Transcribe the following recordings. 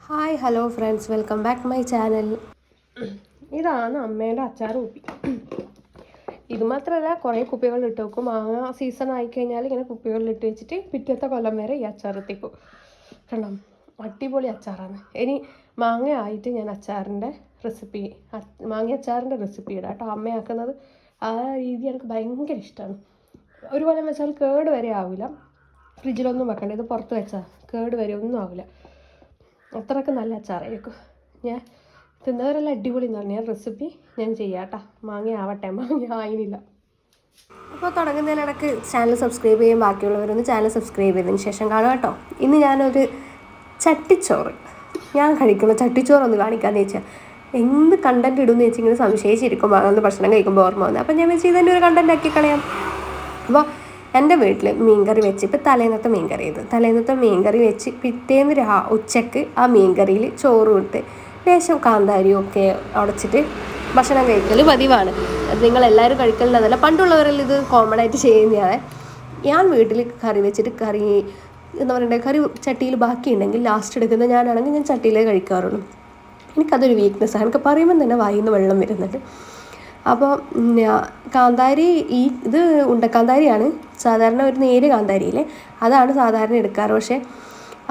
Hi hello friends, welcome back to my channel. ഇതാണ് അമ്മേൻ്റെ അച്ചാർ കുപ്പി. ഇത് മാത്രമല്ല, കുറേ കുപ്പികളിലിട്ട് വെക്കും. മാങ്ങ സീസൺ ആയിക്കഴിഞ്ഞാൽ ഇങ്ങനെ കുപ്പികളിലിട്ട് വെച്ചിട്ട് പിറ്റത്തെ കൊല്ലം വരെ ഈ അച്ചാർ എത്തിക്കും. കണ്ടോ, അടിപൊളി അച്ചാറാണ്. ഇനി മാങ്ങ ആയിട്ട് ഞാൻ മാങ്ങ അച്ചാറിൻ്റെ റെസിപ്പി ഇടാം കേട്ടോ. അമ്മയാക്കുന്നത് ആ രീതി എനിക്ക് ഭയങ്കര ഇഷ്ടമാണ്. ഒരു കൊല്ലം വെച്ചാൽ കേട് വരെ ആവില്ല. ഫ്രിഡ്ജിലൊന്നും വെക്കണ്ട, ഇത് പുറത്ത് വെച്ചാൽ കേട് വരെ ഒന്നും ആവില്ല. അത്രയ്ക്ക് നല്ല അച്ചാറായിരിക്കും. ഞാൻ തിന്നവരെല്ലാം അടിപൊളി എന്ന് പറഞ്ഞാൽ റെസിപ്പി ഞാൻ ചെയ്യാം കേട്ടോ. മാങ്ങ ആയില്ല. അപ്പോൾ തുടങ്ങുന്നതിനിടയ്ക്ക് ചാനൽ സബ്സ്ക്രൈബ് ചെയ്യും. ബാക്കിയുള്ളവരൊന്ന് ചാനൽ സബ്സ്ക്രൈബ് ചെയ്തതിന് ശേഷം കാണുക കേട്ടോ. ഇന്ന് ഞാനൊരു ചട്ടിച്ചോറ്, ഞാൻ കഴിക്കുന്ന ചട്ടിച്ചോറൊന്ന് കാണിക്കാമെന്ന് വെച്ചാൽ എന്ത് കണ്ടൻറ്റ് ഇടുമെന്ന് വെച്ചാൽ ഇങ്ങനെ സംശയിച്ചിരിക്കും. അതൊന്ന് ഭക്ഷണം കഴിക്കുമ്പോൾ ഓർമ്മ വന്നത്. അപ്പം ഞാൻ വെച്ച് ഇതന്നെ ഒരു കണ്ടൻറ്റ് ആക്കി കളയാം. അപ്പോൾ എൻ്റെ വീട്ടിൽ മീൻകറി വെച്ച്, ഇപ്പോൾ തലേന്നത്തെ മീൻകറി വെച്ച് പിറ്റേന്ന് ഉച്ചക്ക് ആ മീൻകറിയിൽ ചോറും ഇട്ട് ലേശം കാന്താരിയും ഒക്കെ ഉടച്ചിട്ട് ഭക്ഷണം കഴിക്കൽ പതിവാണ്. അത് നിങ്ങളെല്ലാവരും കഴിക്കലുള്ളതല്ല, പണ്ടുള്ളവരെല്ലാം ഇത് കോമൺ ആയിട്ട് ചെയ്യുന്നതാണ്. ഞാൻ വീട്ടിൽ കറി വെച്ചിട്ട് എന്താ പറയണ്ടേ, കറി ചട്ടിയിൽ ബാക്കിയുണ്ടെങ്കിൽ ലാസ്റ്റ് എടുക്കുന്ന ഞാനാണെങ്കിൽ ഞാൻ ചട്ടിയിലേ കഴിക്കാറുള്ളൂ. എനിക്കതൊരു വീക്ക്നെസ്സാണ്. എനിക്ക് പറയുമ്പോൾ തന്നെ വായിൽ നിന്ന് വെള്ളം വരുന്നുണ്ട്. അപ്പോൾ കാന്താരി, ഇത് ഉണ്ടക്കാന്താരിയാണ് സാധാരണ, ഒരു നേര് കാന്താരിയില്ലേ അതാണ് സാധാരണ എടുക്കാറ്. പക്ഷേ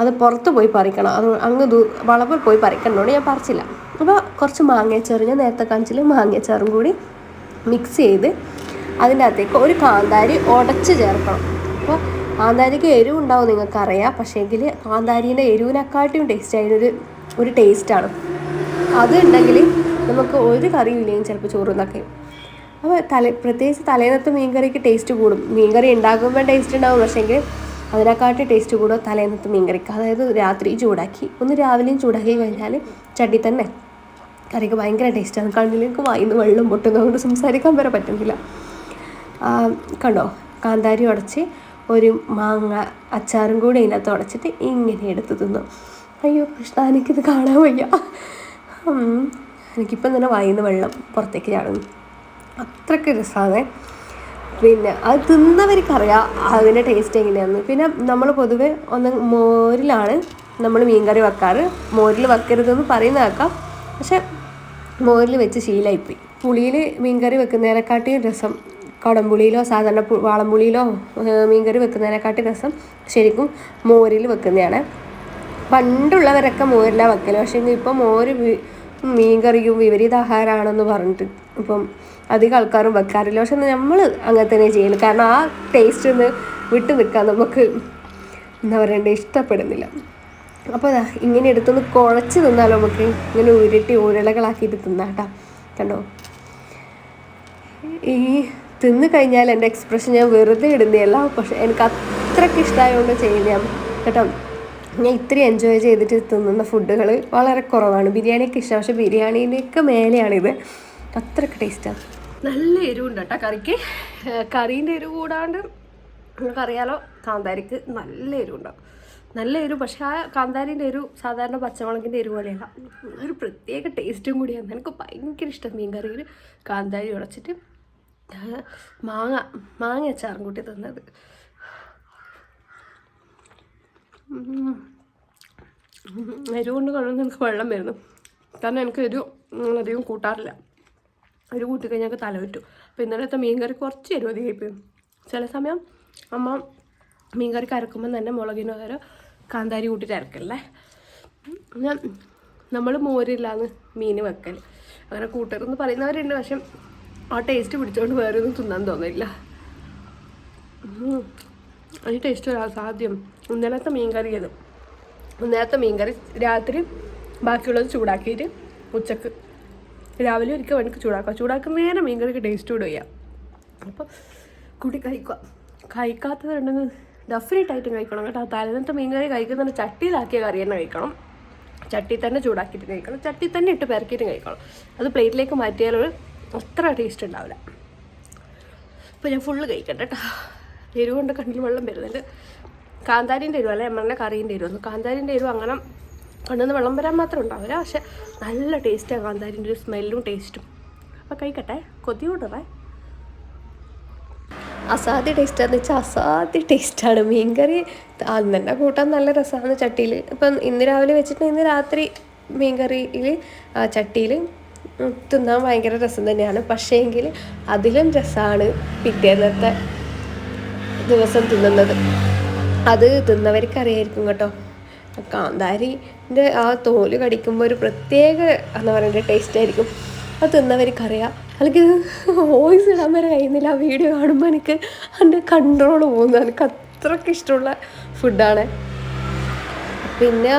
അത് പുറത്ത് പോയി പറിക്കണം, അത് വളപ്പിൽ പോയി പറിക്കണോണ്ട് ഞാൻ പറിച്ചില്ല. അപ്പോൾ കുറച്ച് മാങ്ങയച്ചാറ്, ഞാൻ നേരത്തെ കാണിച്ചില്ല, മാങ്ങയച്ചാറും കൂടി മിക്സ് ചെയ്ത് അതിൻ്റെ അകത്തേക്ക് ഒരു കാന്താരി ഉടച്ച് ചേർക്കണം. അപ്പോൾ കാന്താരിക്ക് എരിവ് ഉണ്ടാവും നിങ്ങൾക്കറിയാം, പക്ഷേങ്കിൽ കാന്താരീൻ്റെ എരിവിനെക്കാട്ടിയും ടേസ്റ്റ് അതിനൊരു ടേസ്റ്റാണ്. അത് ഉണ്ടെങ്കിൽ നമുക്ക് ഒരു കറിയും ഇല്ലെങ്കിൽ ചിലപ്പോൾ ചോറുന്നൊക്കെ. അപ്പോൾ പ്രത്യേകിച്ച് തലേന്നത്തെ മീൻകറിക്ക് ടേസ്റ്റ് കൂടും. മീൻകറി ഉണ്ടാക്കുമ്പോൾ ടേസ്റ്റ് ഉണ്ടാവും, പക്ഷേങ്കിൽ അതിനെക്കാട്ടി ടേസ്റ്റ് കൂടും തലേന്നത്തെ മീൻകറിക്ക്. അതായത് രാത്രി ചൂടാക്കി ഒന്ന് രാവിലെയും ചൂടാക്കി കഴിഞ്ഞാൽ ചട്ടി തന്നെ കറിക്ക് ഭയങ്കര ടേസ്റ്റാണ്. കണ്ണിലേക്ക് വായിന്ന് വെള്ളം പൊട്ടുന്നതുകൊണ്ട് സംസാരിക്കാൻ വരെ പറ്റുന്നില്ല. കണ്ടോ, കാന്താരി ഉടച്ച് ഒരു മാങ്ങ അച്ചാറും കൂടി അതിനകത്ത് ഉടച്ചിട്ട് ഇങ്ങനെ എടുത്ത് തിന്നു. അയ്യോ കൃഷ്ണ, എനിക്കിത് കാണാൻ വയ്യ. എനിക്കിപ്പം തന്നെ വായിന്ന് വെള്ളം പുറത്തേക്ക് ചാടുന്നു. അത്രയ്ക്ക് രസമാണ്. പിന്നെ അത് തിന്നവർക്കറിയാം അതിൻ്റെ ടേസ്റ്റ് എങ്ങനെയാണെന്ന്. പിന്നെ നമ്മൾ പൊതുവെ മോരിലാണ് നമ്മൾ മീൻകറി വെക്കാറ്. മോരിൽ വെക്കരുതെന്ന് പറയുന്ന കേൾക്കാം, പക്ഷെ മോരിൽ വെച്ച് ശീലമായിപ്പോയി. പുളിയിൽ മീൻകറി വെക്കുന്നതിനെക്കാട്ടിയും രസം കുടംപുളിയിലോ സാധാരണ വാളംപുളിയിലോ മീൻകറി വെക്കുന്നതിനെക്കാട്ടി രസം ശരിക്കും മോരിൽ വെക്കുന്നതാണ്. പണ്ടുള്ളവരൊക്കെ മോരിലാണ് വെക്കൽ, പക്ഷേ ഇപ്പം മീൻകറിയും വിപരീത ആഹാരമാണെന്ന് പറഞ്ഞിട്ട് ഇപ്പം അധികം ആൾക്കാരും വെക്കാറില്ല. പക്ഷെ നമ്മൾ അങ്ങനെ തന്നെ ചെയ്യല്, കാരണം ആ ടേസ്റ്റ് ഒന്ന് വിട്ടു നിൽക്കാൻ നമുക്ക് എന്താ പറയണ്ടേ, ഇഷ്ടപ്പെടുന്നില്ല. അപ്പോൾ ഇങ്ങനെ എടുത്തൊന്ന് കുഴച്ച് തിന്നാലോ, നമുക്ക് ഇങ്ങനെ ഉരുളകളാക്കിയിട്ട് തിന്നാം കേട്ടോ. കണ്ടോ, ഈ തിന്ന് കഴിഞ്ഞാൽ എൻ്റെ എക്സ്പ്രഷൻ ഞാൻ വെറുതെ ഇടുന്നതല്ല, പക്ഷെ എനിക്ക് അത്രയ്ക്ക് ഇഷ്ടമായതുകൊണ്ട് ചെയ്യുന്നതാണ് കേട്ടോ. ഞാൻ ഇത്രയും എൻജോയ് ചെയ്തിട്ട് തിന്നുന്ന ഫുഡുകൾ വളരെ കുറവാണ്. ബിരിയാണിയൊക്കെ ഇഷ്ടമാണ്, പക്ഷേ ബിരിയാണീൻ്റെയൊക്കെ മേലെയാണിത്. അത്രയ്ക്ക് ടേസ്റ്റാണ്. നല്ല എരിവുണ്ട് കേട്ടോ കറിക്ക്. കറീൻ്റെ എരിവ് കൂടാണ്ട് നിങ്ങൾക്കറിയാലോ, കാന്താരിക്ക് നല്ല എരിവുണ്ടാവും. നല്ല എരിവ്, പക്ഷേ ആ കാന്താരിൻ്റെ എരിവ് സാധാരണ പച്ചമുളകിൻ്റെ എരിവ് പോലെയല്ല, ഒരു പ്രത്യേക ടേസ്റ്റും കൂടിയാണ്. എനിക്ക് ഭയങ്കര ഇഷ്ടം മീൻ കറിയിൽ കാന്താരി ഉടച്ചിട്ട് മാങ്ങ അച്ചാറും കൂട്ടി തന്നത്. എരിവ് കൊണ്ട് കാണുമ്പോൾ എനിക്ക് വെള്ളം വരുന്നു, കാരണം എനിക്ക് എരിവ് അധികം കൂട്ടാറില്ല. എരിവ് കൂട്ടിക്കഴിഞ്ഞാൽ എനിക്ക് തല പറ്റും. അപ്പോൾ ഇന്നലത്തെ മീൻകറി കുറച്ച് എരിവ് അധികമായിപ്പോയി. ചില സമയം അമ്മ മീൻകറിക്ക് അരക്കുമ്പോൾ തന്നെ മുളകിന് പകരം കാന്താരി കൂട്ടിയിട്ട് അരക്കല്ലേ. നമ്മൾ മോരില്ലാന്ന് മീൻ വെക്കൽ, അങ്ങനെ കൂട്ടരെന്ന് പറയുന്നവരുണ്ട്, പക്ഷെ ആ ടേസ്റ്റ് പിടിച്ചുകൊണ്ട് വേറെ ഒന്നും തിന്നാൻ തോന്നില്ല. ഈ ടേസ്റ്റ് ഒരാൾ സാധ്യം. ഇന്നലത്തെ മീൻകറി രാത്രി ബാക്കിയുള്ളത് ചൂടാക്കിയിട്ട് ഉച്ചക്ക് രാവിലെ ഒരിക്കൽ വേണമെങ്കിൽ ചൂടാക്കുന്ന നേരം മീൻകറിക്ക് ടേസ്റ്റ് കൂടെ ചെയ്യാം. അപ്പോൾ കൂട്ടി കഴിക്കാത്തതുണ്ടെങ്കിൽ ഡെഫിനറ്റായിട്ടും കഴിക്കണം കേട്ടോ. തലേന്നത്തെ മീൻകറി കഴിക്കുന്നത് ചട്ടിയിലാക്കിയ കറി തന്നെ കഴിക്കണം, ചട്ടി തന്നെ ചൂടാക്കിയിട്ട് കഴിക്കണം, ചട്ടി തന്നെ ഇട്ട് പെരക്കിയിട്ട് കഴിക്കണം. അത് പ്ലേറ്റിലേക്ക് മാറ്റിയാൽ അത്ര ടേസ്റ്റ് ഉണ്ടാവില്ല. അപ്പോൾ ഞാൻ ഫുള്ള് കഴിക്കട്ടെ കേട്ടോ. എരിവ് കൊണ്ട് കണ്ണിൽ വെള്ളം വരുന്നുണ്ട്. കാന്താരിൻ്റെ എരിവ് അല്ല, നമ്മളുടെ കറീൻ്റെ എരിവ്. കാന്താരിൻ്റെ എരിവ് അങ്ങനെ കണ്ണിന്ന് വെള്ളം വരാൻ മാത്രം ഉണ്ടാവില്ല, പക്ഷെ നല്ല ടേസ്റ്റാണ് കാന്താരിൻ്റെ ഒരു സ്മെല്ലും ടേസ്റ്റും. അപ്പോൾ കഴിക്കട്ടെ, കൊതി കൊണ്ടേ. അസാധ്യ ടേസ്റ്റാന്ന് വെച്ചാൽ അസാധ്യ ടേസ്റ്റാണ്. മീൻകറി അന്ന് തന്നെ കൂട്ടാൻ നല്ല രസമാണ് ചട്ടിയിൽ. ഇപ്പം ഇന്ന് രാവിലെ വെച്ചിട്ട് ഇന്ന് രാത്രി മീൻകറിയിൽ ചട്ടിയിൽ തിന്നാൻ ഭയങ്കര രസം തന്നെയാണ്. പക്ഷേ എങ്കിൽ അതിലും രസമാണ് പിറ്റേന്നത്തെ ദിവസം തിന്നുന്നത്. അത് തിന്നവർക്കറിയായിരിക്കും കേട്ടോ. കാന്താരിൻ്റെ ആ തോല് കടിക്കുമ്പോൾ ഒരു പ്രത്യേക എന്താ പറയുക ടേസ്റ്റ് ആയിരിക്കും. അത് തിന്നവർക്കറിയാം. അല്ലെങ്കിൽ വോയിസ് ഇടാൻ വരെ കഴിയുന്നില്ല. ആ വീഡിയോ കാണുമ്പോൾ എനിക്ക് എൻ്റെ കൺട്രോൾ പോകുന്നു. എനിക്ക് അത്രയ്ക്ക് ഇഷ്ടമുള്ള ഫുഡാണ്. പിന്നെ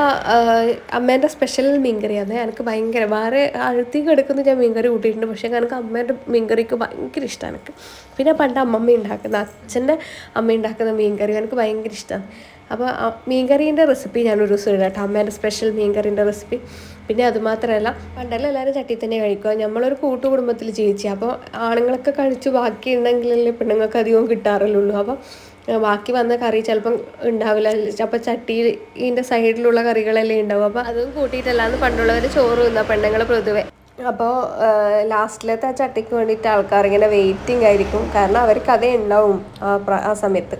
അമ്മേൻ്റെ സ്പെഷ്യൽ മീൻകറിയാണ്. എനിക്ക് ഭയങ്കര വേറെ അഴുത്തേക്ക് എടുക്കുന്ന ഞാൻ മീൻകറി കൂട്ടിയിട്ടുണ്ട്. പക്ഷേ എനിക്ക് അമ്മേൻ്റെ മീൻകറിക്ക് ഭയങ്കര ഇഷ്ടമാണ് എനിക്ക്. പിന്നെ പണ്ട് അമ്മമ്മ ഉണ്ടാക്കുന്ന അച്ഛൻ്റെ അമ്മ ഉണ്ടാക്കുന്ന മീൻകറി എനിക്ക് ഭയങ്കര ഇഷ്ടമാണ്. അപ്പോൾ മീൻകറീൻ്റെ റെസിപ്പി ഞാനൊരു ദിവസം ഇടാം കേട്ടോ, അമ്മേൻ്റെ സ്പെഷ്യൽ മീൻകറീൻ്റെ റെസിപ്പി. പിന്നെ അതുമാത്രമല്ല പണ്ടെല്ലാം എല്ലാവരും ചട്ടി തന്നെ കഴിക്കുക. നമ്മളൊരു കൂട്ടുകുടുംബത്തിൽ ജീവിച്ചു. അപ്പോൾ ആണുങ്ങളൊക്കെ കഴിച്ച് ബാക്കി ഉണ്ടെങ്കിലല്ലേ പെണ്ണുങ്ങൾക്ക് അധികം കിട്ടാറുള്ളൂ. അപ്പോൾ ബാക്കി വന്ന കറി ചിലപ്പം ഉണ്ടാവില്ല. അപ്പോൾ ചട്ടിയിൽ ഇതിൻ്റെ സൈഡിലുള്ള കറികളെല്ലാം ഉണ്ടാവും. അപ്പോൾ അതും കൂട്ടിയിട്ടല്ലാന്ന് പണ്ടുള്ളവർ ചോറ് തിന്ന പെണ്ണുങ്ങൾ പൊതുവെ. അപ്പോൾ ലാസ്റ്റിലത്തെ ആ ചട്ടിക്ക് വേണ്ടിയിട്ട് ആൾക്കാർ ഇങ്ങനെ വെയിറ്റിംഗ് ആയിരിക്കും. കാരണം അവർക്ക് അതേ ഉണ്ടാവും ആ സമയത്ത്.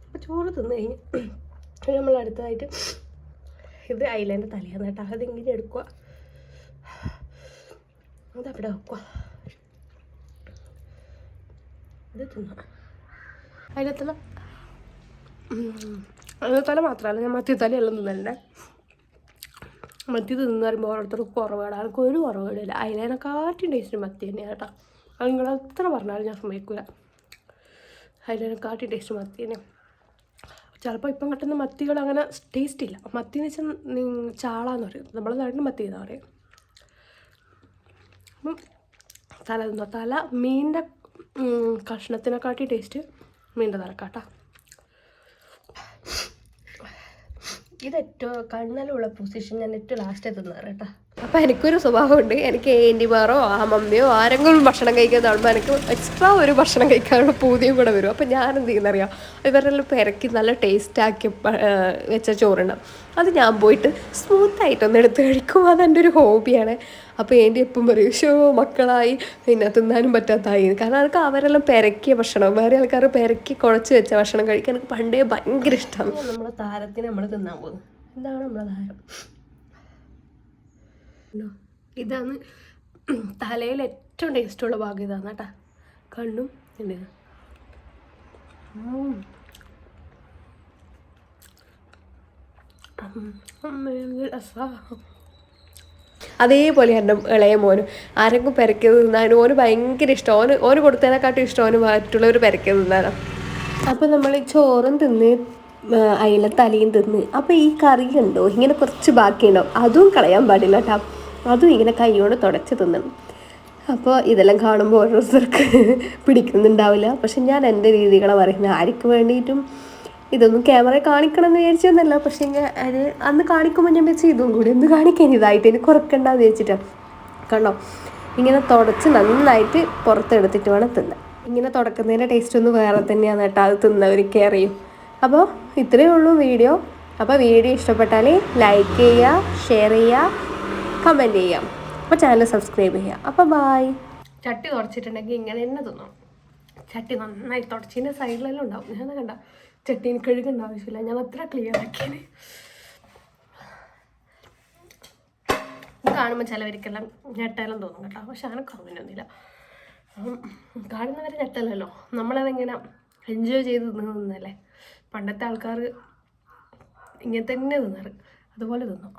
അപ്പോൾ ചോറ് തിന്നു കഴിഞ്ഞ് നമ്മൾ അടുത്തതായിട്ട് ഇത് അയിലേൻ്റെ തലയാണ് കേട്ടോ. അതിങ്ങനെ എടുക്കുക, അതവിടെ വെക്കുക, ഇത് തിന്നാം. അതിലത്തല അതിലത്തല മാത്രമല്ല, ഞാൻ മത്തിത്തലയെല്ലാം തിന്നലുണ്ട്. മത്തി തിന്നു പറയുമ്പോൾ ഓരോരുത്തർക്ക് കുറവാണ്. ആൾക്ക് ഒരു കുറവുകളില്ല. അതിലേനെക്കാട്ടും ടേസ്റ്റ് മത്തി തന്നെയാണ് കേട്ടോ. അത് നിങ്ങൾ എത്ര പറഞ്ഞാലും ഞാൻ സമ്മതിക്കില്ല. അതിലേനെക്കാട്ടും ടേസ്റ്റ് മത്തി തന്നെ. ചിലപ്പോൾ ഇപ്പം കിട്ടുന്ന മത്തികൾ അങ്ങനെ ടേസ്റ്റ് ഇല്ല. മത്തി എന്ന് വെച്ചാൽ ചാളാന്ന് പറയും, നമ്മളെ നാട്ടിൽ മത്തി എന്നാ പറയും. അപ്പം തല തിന്നോ. തല മീനിൻ്റെ കഷ്ണത്തിനെക്കാട്ടി ടേസ്റ്റ് മീനിൻ്റെ തലക്കാട്ടാ. ഇത് ഏറ്റവും കണ്ണലുള്ള പൊസിഷൻ ഞാൻ ഏറ്റവും ലാസ്റ്റ് തിന്നാറ് കേട്ടോ. അപ്പോൾ എനിക്കൊരു സ്വഭാവമുണ്ട്. എനിക്ക് ഏൻ്റിമാരോ മമ്മിയോ ആരെങ്കിലും ഭക്ഷണം കഴിക്കാൻ കാണുമ്പോൾ എനിക്ക് എക്സ്ട്രാ ഒരു ഭക്ഷണം കഴിക്കാനുള്ള പൂതിയും കൂടെ വരും. അപ്പോൾ ഞാൻ എന്ത് ചെയ്യുന്നറിയാം, ഇവരെല്ലാം പെരക്കി നല്ല ടേസ്റ്റാക്കി വെച്ച ചോറുണ്ടാവും. അത് ഞാൻ പോയിട്ട് സ്മൂത്തായിട്ടൊന്ന് എടുത്ത് കഴിക്കും. അതെൻ്റെ ഒരു ഹോബിയാണ്. അപ്പോൾ ഏൻ്റി എപ്പം പറയും, ഷോ മക്കളായി പിന്നെ തിന്നാനും പറ്റാത്തായി. കാരണം എനിക്ക് അവരെല്ലാം പെരക്കിയ ഭക്ഷണം, വേറെ ആൾക്കാർ പെരക്കി കുഴച്ച് വെച്ച ഭക്ഷണം കഴിക്കാൻ എനിക്ക് പണ്ടേ ഭയങ്കര ഇഷ്ടമാണ്. നമ്മളെ താരത്തിന് നമ്മൾ തിന്നാൻ പോകുന്നത്. ഇതാണ് നമ്മളെ താരം. ഇതാണ് തലയിൽ ഏറ്റവും ടേസ്റ്റുള്ള ഭാഗം. ഇതാണ് കേട്ടാ. കണ്ണും ഉണ്ട്. അതേപോലെ എൻ്റെ ഇളയ മോനും ആരെങ്കിലും പെരക്കിയത് തിന്നാനും ഓന് ഭയങ്കര ഇഷ്ടം. ഓന് കൊടുത്തതിനെക്കാട്ടും ഇഷ്ടം ഓന് മറ്റുള്ളവർ പെരക്കിയത് തിന്നാനോ. അപ്പോൾ നമ്മൾ ഈ ചോറും തിന്ന് അയില തലയും തിന്ന്. അപ്പോൾ ഈ കറി ഉണ്ടോ ഇങ്ങനെ കുറച്ച് ബാക്കിയുണ്ടാവും, അതും കളയാൻ പാടില്ല കേട്ടോ. അതും ഇങ്ങനെ കൈയോട് തുടച്ച് തിന്നണം. അപ്പോൾ ഇതെല്ലാം കാണുമ്പോൾ ഓരോരുത്തർക്ക് പിടിക്കുന്നുണ്ടാവില്ല. പക്ഷെ ഞാൻ എൻ്റെ രീതികളെ പറയുന്നത്. ആർക്ക് വേണ്ടിയിട്ടും ഇതൊന്നും ക്യാമറ കാണിക്കണം എന്ന് വിചാരിച്ചൊന്നല്ല. പക്ഷേ അത് അന്ന് കാണിക്കുമ്പോൾ ഞാൻ വെച്ച് ഇതും കൂടി ഒന്ന് കാണിക്കാൻ ഇതായിട്ട് ഇനി കുറക്കണ്ടെന്ന് വിചാരിച്ചിട്ടാണ്. കണ്ടോ, ഇങ്ങനെ തുടച്ച് നന്നായിട്ട് പുറത്തെടുത്തിട്ട് വേണം തിന്നാൻ. ഇങ്ങനെ തുടക്കുന്നതിൻ്റെ ടേസ്റ്റ് ഒന്ന് വേറെ തന്നെയാണ് കേട്ടോ. അത് തിന്നവർക്ക് അറിയും. അപ്പോൾ ഇത്രയേ ഉള്ളൂ വീഡിയോ. അപ്പോൾ വീഡിയോ ഇഷ്ടപ്പെട്ടാൽ ലൈക്ക് ചെയ്യുക, ഷെയർ ചെയ്യുക, കമൻറ്റ് ചെയ്യാം. അപ്പോൾ ചാനൽ സബ്സ്ക്രൈബ് ചെയ്യുക. അപ്പോൾ ബായ്. ചട്ടി തുടച്ചിട്ടുണ്ടെങ്കിൽ ഇങ്ങനെ തന്നെ തിന്നണം. ചട്ടി നന്നായി തുടച്ചതിൻ്റെ സൈഡിലെല്ലാം ഉണ്ടാവും. ഞാൻ കണ്ട ചട്ടീന് കഴുകേണ്ട ആവശ്യമില്ല. ഞാൻ അത്ര ക്ലിയർ ആക്കിയത്. കാണുമ്പോൾ ചിലവർക്കെല്ലാം ഞെട്ടാലും തോന്നും കേട്ടോ. പക്ഷെ എനിക്ക് അങ്ങനെയൊന്നുമില്ല. കാണുന്നവരെ ഞെട്ടല്ലല്ലോ, നമ്മളതെങ്ങനെ എൻജോയ് ചെയ്ത് തിന്നല്ലേ. പണ്ടത്തെ ആൾക്കാർ ഇങ്ങനെ തന്നെ തിന്നാറ്, അതുപോലെ തിന്നും.